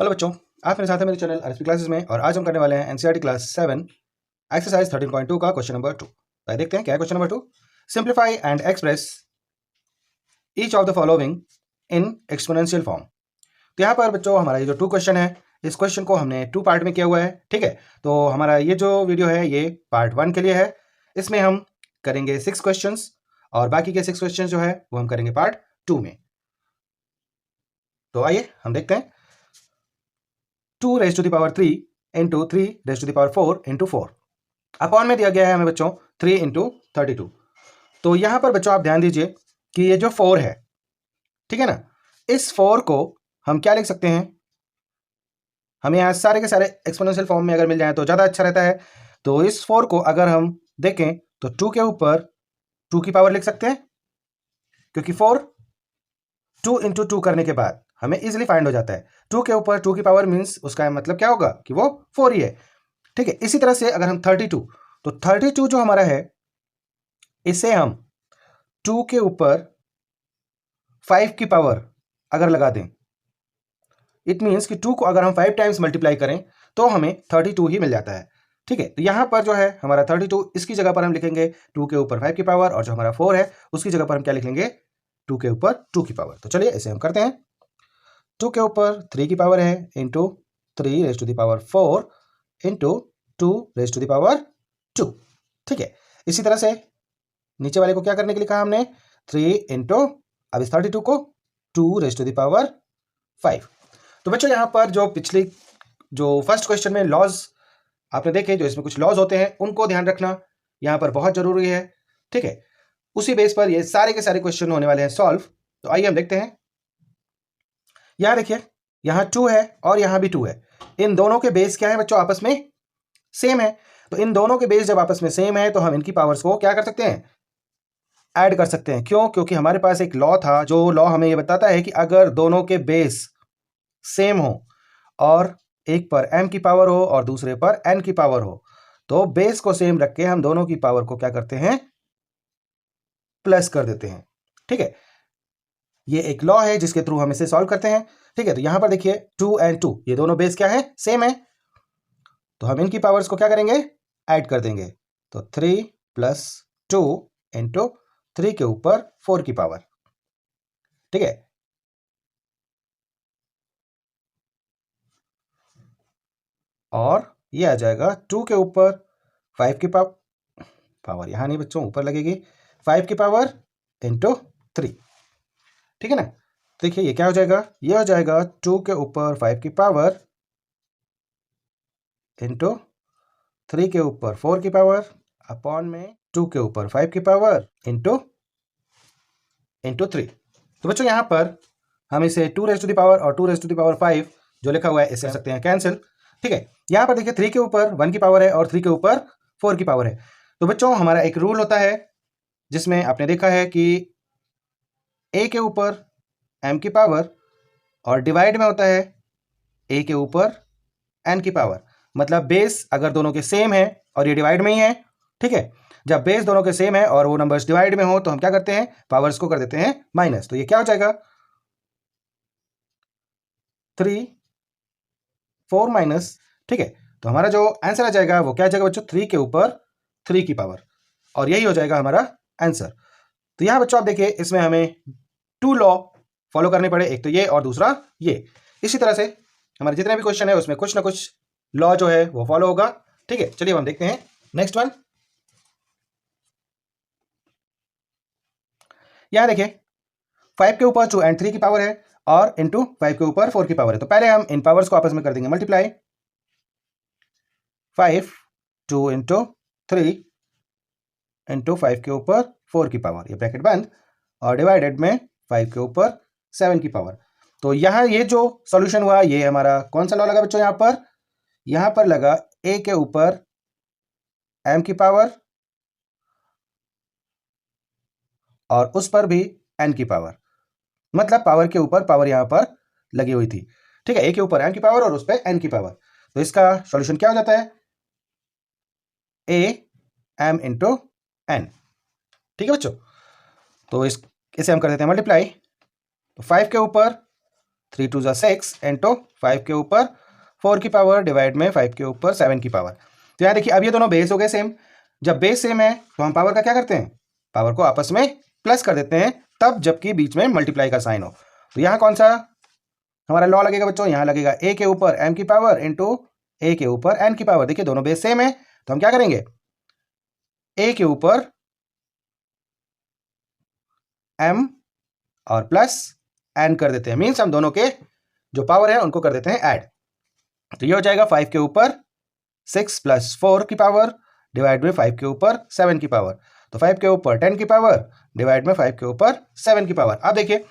Hello बच्चों, आप मेरे साथ हैं मेरे चैनल आरएसपी क्लासेस में और आज हम करने वाले हैं एनसीईआरटी क्लास 7 एक्सरसाइज 13.2 का क्वेश्चन नंबर 2। तो देखते हैं क्या है question number 2। Simplify and express each of the following in exponential form. तो यहाँ पर बच्चों हमारा ये जो 2 क्वेश्चन है, इस क्वेश्चन को हमने 2 पार्ट में किया हुआ है। ठीक है, तो हमारा ये जो वीडियो है ये पार्ट 1 के लिए है। इसमें हम करेंगे 6 क्वेश्चन और बाकी के 6 क्वेश्चन जो है वो हम करेंगे पार्ट 2 में। तो आइए हम देखते हैं। 2 raise to the power 3 into 3 raise to the power 4 into 4 upon में दिया गया है हमें बच्चों 3 इंटू 32। तो यहां पर बच्चों आप ध्यान दीजिए कि ये जो 4 है, ठीक है ना, इस 4 को हम क्या लिख सकते हैं, हमें यहां सारे के सारे एक्सपोनेंशियल फॉर्म में अगर मिल जाए तो ज़्यादा अच्छा रहता है। तो इस 4 को अगर हम देखें तो 2 के ऊपर 2 की पावर लिख सकते हैं, क्योंकि 4 2 इंटू 2 करने के बाद हमें इजिली फाइंड हो जाता है। 2 के ऊपर 2 की पावर मीन्स उसका मतलब क्या होगा कि वो 4 ही है। ठीक है, इसी तरह से अगर हम 32, तो 32 जो हमारा है इसे हम 2 के ऊपर 5 की पावर अगर लगा दें, इट मीन्स कि 2 को अगर हम 5 टाइम्स मल्टीप्लाई करें तो हमें 32 ही मिल जाता है। ठीक है, तो यहां पर जो है हमारा 32, इसकी जगह पर हम लिखेंगे 2 के ऊपर 5 की पावर, और जो हमारा 4 है उसकी जगह पर हम क्या लिख लेंगे, 2 के ऊपर 2 की पावर। तो चलिए इसे हम करते हैं। 2 के ऊपर 3 की पावर है into 3 raise to the power 4 into 2 raise to the power 2। ठीक है, इसी तरह से नीचे वाले को क्या करने के लिए कहा हमने, 3 इंटू अब इस 32 को 2 रेज टू द पावर 5। तो बच्चों यहाँ पर जो पिछली जो फर्स्ट क्वेश्चन में लॉज आपने देखे, जो इसमें कुछ लॉज होते हैं उनको ध्यान रखना यहाँ पर बहुत जरूरी है। ठीक है, उसी बेस पर ये सारे के सारे क्वेश्चन होने वाले हैं सॉल्व। तो आइए हम देखते हैं। यहाँ देखिए, यहाँ 2 है और यहाँ भी 2 है। इन दोनों के बेस क्या है बच्चों, आपस में सेम है। तो इन दोनों के बेस जब आपस में सेम है तो हम इनकी पावर्स को क्या कर सकते हैं, ऐड कर सकते हैं। क्यों? क्योंकि हमारे पास एक लॉ था, जो लॉ हमें ये बताता है कि अगर दोनों के बेस सेम हो और एक पर m की पावर हो और दूसरे पर n की पावर हो, तो बेस को सेम रख के हम दोनों की पावर को क्या करते हैं, प्लस कर देते हैं। ठीक है, ये एक लॉ है जिसके थ्रू हम इसे सॉल्व करते हैं। ठीक है, तो यहां पर देखिए 2 एंड 2 ये दोनों बेस क्या है, सेम है। तो हम इनकी पावर्स को क्या करेंगे, ऐड कर देंगे। तो 3 प्लस 2 इंटू 3 के ऊपर 4 की पावर। ठीक है, और ये आ जाएगा 2 के ऊपर 5 की पावर यहां नहीं बच्चों, ऊपर लगेगी 5 की पावर इंटू 3। ठीक है ना, देखिए ये क्या हो जाएगा, ये हो जाएगा 2 के ऊपर 5 की पावर इंटू 3 के ऊपर 4 की पावर अपॉन में 2 के ऊपर 5 की पावर इंटू 3। तो बच्चों यहाँ पर हम इसे 2 रेज टू द पावर और 2 रेज टू द पावर 5 जो लिखा हुआ है इसे कर सकते हैं कैंसिल। ठीक है, यहाँ पर देखिए 3 के ऊपर 1 की पावर है और 3 के ऊपर 4 की पावर है। तो बच्चों हमारा एक रूल होता है जिसमें आपने देखा है कि a के ऊपर m की पावर और डिवाइड में होता है a के ऊपर n की पावर। मतलब बेस अगर दोनों के सेम है और ये डिवाइड में ही है, ठीक है, जब बेस दोनों के सेम है और वो नंबर्स डिवाइड में हो तो हम क्या करते हैं, पावर्स को कर देते हैं माइनस। तो ये क्या हो जाएगा, 3 4 माइनस। ठीक है, तो हमारा जो आंसर आ जाएगा वो क्या आ जाएगा बच्चों, 3 के ऊपर 3 की पावर, और यही हो जाएगा हमारा आंसर। तो यहां बच्चों आप देखिए इसमें हमें 2 लॉ फॉलो करने पड़े, एक तो ये और दूसरा ये। इसी तरह से हमारे जितने भी क्वेश्चन है उसमें कुछ ना कुछ लॉ जो है वो फॉलो होगा। ठीक है, चलिए हम देखते हैं नेक्स्ट वन। यहां देखिए 5 के ऊपर 2 एंड 3 की पावर है और इंटू 5 के ऊपर 4 की पावर है। तो पहले हम इन पावर्स को आपस में कर देंगे मल्टीप्लाई, 5 2 इंटू 3 इंटू 5 के ऊपर 4 की पावर, ये ब्रैकेट बंद, और डिवाइडेड में 5 के ऊपर 7 की पावर। तो यहां ये जो सॉल्यूशन हुआ ये हमारा कौन सा लॉ लगा बच्चों, यहां पर लगा a के ऊपर m की पावर और उस पर भी n की पावर, मतलब पावर के ऊपर पावर यहां पर लगी हुई थी। ठीक है, a के ऊपर m की पावर और उस पर n की पावर। तो इसका सॉल्यूशन क्या हो जाता है, a m इंटू n। ठीक है बच्चों, तो इसे हम कर देते हैं मल्टीप्लाई। तो 5 के ऊपर 3 2 जा 6 इंटू 5 के ऊपर 4 की पावर डिवाइड में 5 के ऊपर 7 की पावर। तो यहाँ देखिए अब ये दोनों बेस हो गए सेम। जब बेस सेम है तो हम पावर का क्या करते हैं, पावर को आपस में प्लस कर देते हैं, तब जबकि बीच में मल्टीप्लाई का साइन हो। तो यहाँ कौन सा हमारा लॉ लगेगा बच्चों, यहाँ लगेगा a के ऊपर m की पावर इंटू a के ऊपर n की पावर। देखिए दोनों बेस सेम है तो हम क्या करेंगे, a के ऊपर m और प्लस n कर देते हैं, मीन्स हम दोनों के जो पावर है उनको कर देते हैं ऐड। तो ये हो जाएगा 5 के ऊपर 6 प्लस 4 की पावर डिवाइड में 5 के ऊपर 7 की पावर। तो 5 के ऊपर 10 की पावर डिवाइड में 5 के ऊपर 7 की पावर। अब देखिए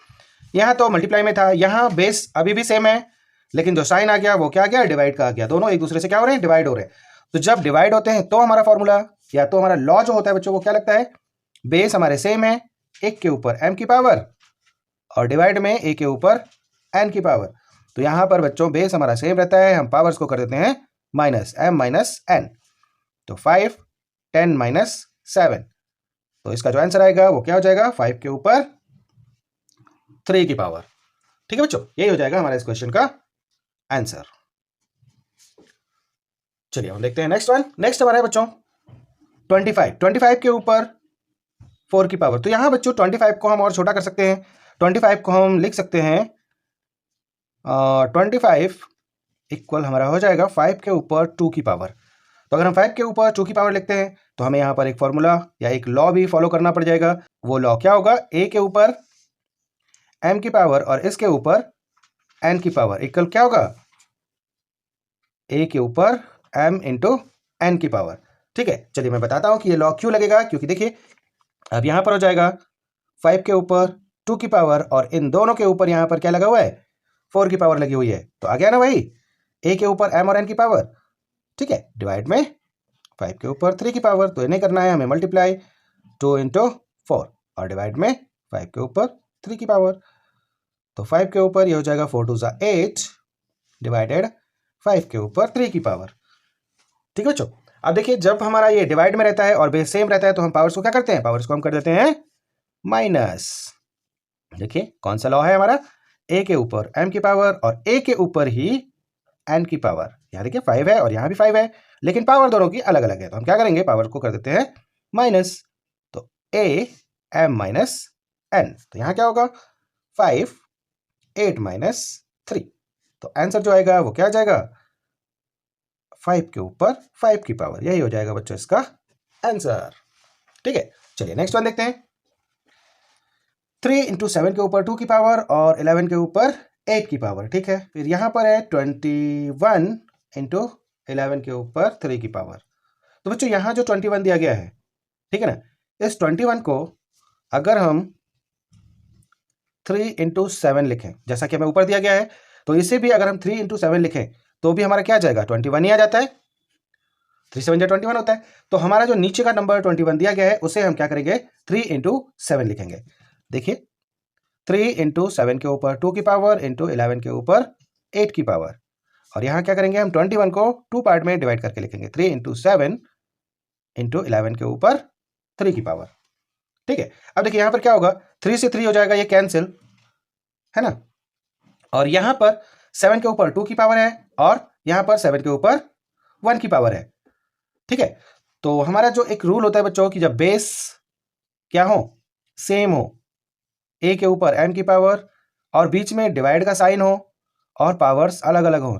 यहाँ तो मल्टीप्लाई में था, यहाँ बेस अभी भी सेम है, लेकिन जो साइन आ गया वो क्या आ गया, डिवाइड का आ गया। दोनों एक दूसरे से क्या हो रहे हैं, डिवाइड हो रहे हैं। तो जब डिवाइड होते हैं तो हमारा फॉर्मूला या तो हमारा लॉ जो होता है बच्चों वो क्या लगता है, बेस हमारे सेम है, 1 के ऊपर m की पावर और डिवाइड में a के ऊपर n की पावर। तो यहाँ पर बच्चों बेस हमारा सेम रहता है, हम पावर्स को कर देते हैं माइनस m माइनस n। तो 5 10 माइनस 7, तो इसका जो आंसर आएगा वो क्या हो जाएगा, 5 के ऊपर 3 की पावर। ठीक है बच्चों, यही हो जाएगा हमारे इस क्वेश्चन का आंसर। चलिए हम देखते हैं नेक्स्ट वन। नेक्स्ट हमारा है बच्चों 25 के ऊपर 4 की पावर। तो यहां बच्चों 25 को हम और छोटा कर सकते हैं, 25 को हम लिख सकते हैं 25 इक्वल हमारा हो जाएगा 5 के ऊपर 2 की पावर। तो अगर हम 5 के ऊपर 2 की पावर लिखते हैं तो हमें यहाँ पर एक फॉर्मूला या एक लॉ भी फॉलो करना पड़ जाएगा। वो लॉ क्या होगा, a के ऊपर m की पावर और इसके ऊपर n की पावर इक्वल क्या होगा, a के ऊपर m इंटू n की पावर। ठीक है, चलिए मैं बताता हूं कि ये लॉ क्यों लगेगा। क्योंकि देखिए अब यहां पर हो जाएगा 5 के ऊपर 2 की पावर और इन दोनों के ऊपर यहां पर क्या लगा हुआ है, 4 की पावर लगी हुई है। तो आ गया ना भाई, a के ऊपर m और n की पावर, ठीक है, डिवाइड में 5 के ऊपर 3 की पावर। तो इन्हें करना है हमें मल्टीप्लाई 2 इंटू 4 और डिवाइड में 5 के ऊपर 3 की पावर। तो 5 के ऊपर ये हो जाएगा 4 2 जा 8 डिवाइडेड 5 के ऊपर 3 की पावर। ठीक है बच्चों, अब देखिए जब हमारा ये डिवाइड में रहता है और बेस सेम रहता है तो हम पावर्स को क्या करते हैं, पावर्स को हम कर देते हैं माइनस। देखिए कौन सा लॉ है हमारा, a के ऊपर m की पावर और a के ऊपर ही n की पावर। यहाँ देखिए 5 है और यहाँ भी 5 है, लेकिन पावर दोनों की अलग अलग है। तो हम क्या करेंगे, पावर को कर देते हैं माइनस। तो a m माइनस n, तो यहाँ क्या होगा 5 8 माइनस 3। तो आंसर जो आएगा वो क्या आ जाएगा, 5 के ऊपर 5 की पावर। यही हो जाएगा बच्चों इसका आंसर। ठीक है, चलिए नेक्स्ट वन देखते हैं। 3 इंटू 7 के ऊपर 2 की पावर और 11 के ऊपर 8 की पावर। ठीक है, फिर यहाँ पर है 21 इंटू 11 के ऊपर 3 की पावर। तो बच्चों यहाँ जो 21 दिया गया है, ठीक है ना, इस 21 को अगर हम 3 इंटू 7 लिखें जैसा कि हमें ऊपर दिया गया है, तो इसे भी अगर हम 3 इंटू 7 लिखें तो भी हमारा क्या आ जाएगा, 21 ही आ जाता है। 3 7 21 होता है। तो हमारा जो नीचे का नंबर 21 दिया गया है उसे हम क्या करेंगे, 3 इंटू 7 लिखेंगे। देखिए 3 इंटू 7 के ऊपर 2 की पावर इंटू 11 के ऊपर 8 की पावर। और यहाँ क्या करेंगे, हम 21 को 2 पार्ट में डिवाइड करके लिखेंगे, 3 इंटू 7 इंटू 11 के ऊपर 3 की पावर। ठीक है, अब देखिए यहाँ पर क्या होगा, 3 से 3 हो जाएगा, ये कैंसिल है ना। और यहाँ पर 7 के ऊपर 2 की पावर है और यहाँ पर 7 के ऊपर 1 की पावर है। ठीक है, तो हमारा जो एक रूल होता है बच्चों कि जब बेस क्या हो, सेम हो, a के ऊपर m की पावर और बीच में डिवाइड का साइन हो और पावर्स अलग अलग हो,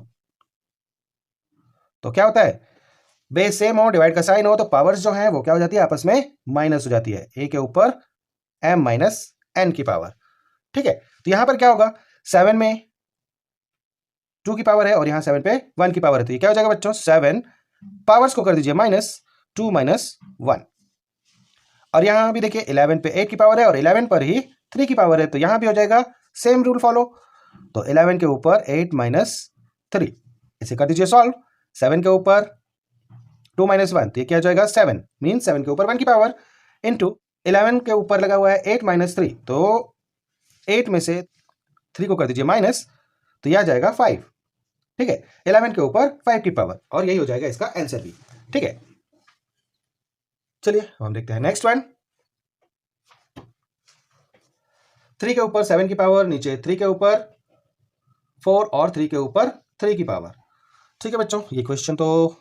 तो क्या होता है, बेस सेम हो, डिवाइड का साइन हो, तो पावर्स जो है वो क्या हो जाती है, आपस में माइनस हो जाती है, a के ऊपर m माइनस n की पावर। ठीक है, तो यहां पर क्या होगा, 7 में 2 की पावर है और यहां 7 पे 1 की पावर है। तो ये क्या हो जाएगा बच्चों, 7 पावर्स को कर दीजिए माइनस 2 माइनस 1। और यहां भी देखिए 11 पे 8 की पावर है और 11 पर ही 3 की पावर है। तो यहां भी हो जाएगा सेम रूल फॉलो। तो 11 के ऊपर 8 माइनस 3, इसे कर दीजिए सॉल्व। 7 के ऊपर 2 माइनस 1, तो ये क्या हो जाएगा 7, मीन 7 के ऊपर 1 की पावर इंटू 11 के ऊपर लगा हुआ है 8 माइनस 3, तो 8 में से 3 को कर दीजिए माइनस, तो यह आ जाएगा 5। ठीक है, 11 के ऊपर 5 की पावर, और यही हो जाएगा इसका आंसर भी। ठीक है, चलिए हम देखते हैं नेक्स्ट वन। 3 के ऊपर 7 की पावर, नीचे 3 के ऊपर 4 और 3 के ऊपर 3 की पावर। ठीक है बच्चों, ये क्वेश्चन तो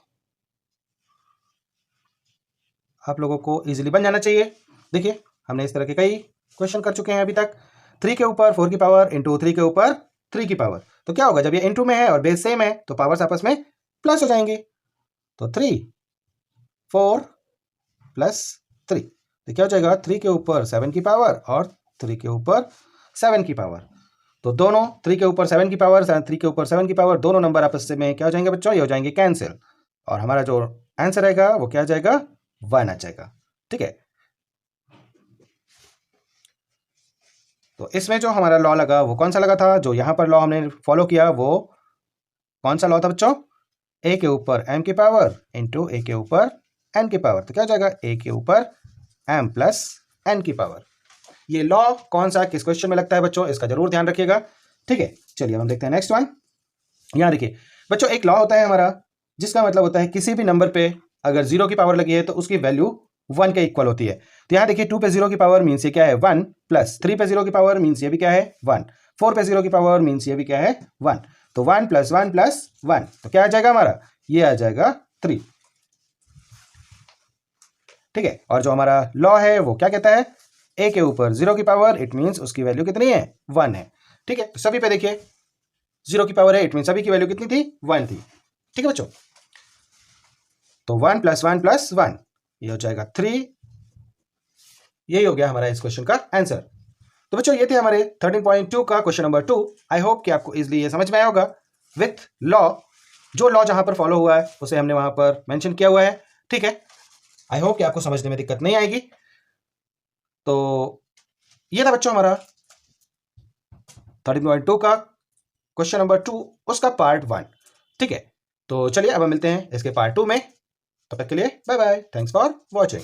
आप लोगों को इजीली बन जाना चाहिए। देखिए हमने इस तरह के कई क्वेश्चन कर चुके हैं अभी तक। 3 के ऊपर 4 की पावर इंटू 3 के ऊपर 3 की पावर, तो क्या होगा, जब ये इंटू में है और बेस सेम है तो पावर्स आपस में प्लस हो जाएंगे। तो 3 4 प्लस 3, तो क्या हो जाएगा, 3 के ऊपर 7 की पावर और 3 के ऊपर 7 की पावर। तो दोनों 3 के ऊपर 7 की पावर 3 के ऊपर 7 की पावर, दोनों नंबर आपस में क्या हो जाएंगे बच्चों, ये हो जाएंगे कैंसिल, और हमारा जो आंसर आएगा वो क्या आ जाएगा, 1 आ जाएगा। ठीक है, तो इसमें जो हमारा लॉ लगा वो कौन सा लगा था, जो यहां पर लॉ हमने फॉलो किया वो कौन सा लॉ था बच्चों, ए के ऊपर m की पावर इंटू ए के ऊपर n की पावर। तो क्या हो जाएगा, ए के ऊपर m प्लस n की पावर। ये लॉ कौन सा किस क्वेश्चन में लगता है बच्चों, इसका जरूर ध्यान रखिएगा। ठीक है, चलिए हम देखते हैं नेक्स्ट वन। यहां देखिए बच्चों, एक लॉ होता है हमारा जिसका मतलब होता है किसी भी नंबर पे अगर 0 की पावर लगी है तो उसकी वैल्यू 1 के इक्वल होती है। तो यहाँ देखिए 2 पे 0 की पावर मीन्स ये क्या है 1, प्लस 3 पे 0 की पावर मीन्स ये भी क्या है 1, 4 पे 0 की पावर मीन्स ये भी क्या है 1। तो 1 प्लस 1 प्लस 1, तो क्या आ जाएगा हमारा, ये आ जाएगा 3। ठीक है, और जो हमारा लॉ है वो क्या कहता है, ए के ऊपर 0 की पावर इट मीन्स उसकी वैल्यू कितनी है 1 है। ठीक है, तो सभी पे देखिए 0 की पावर है इट मीन सभी की वैल्यू कितनी थी 1 थी। ठीक है बच्चों, तो 1 प्लस 1 प्लस 1 ये हो जाएगा 3। यही हो गया हमारा इस क्वेश्चन का आंसर। तो बच्चों ये थे हमारे 13.2 का क्वेश्चन नंबर 2। आई होप कि आपको इजीली ये समझ में आया होगा विथ लॉ। जो लॉ जहां पर फॉलो हुआ है उसे हमने वहां पर मेंशन किया हुआ है। ठीक है, आई होप कि आपको समझने में दिक्कत नहीं आएगी। तो ये था बच्चों हमारा 13.2 का क्वेश्चन नंबर 2 उसका पार्ट 1। ठीक है, तो चलिए अब हम मिलते हैं इसके पार्ट 2 में। तब तक के लिए bye bye, thanks for watching.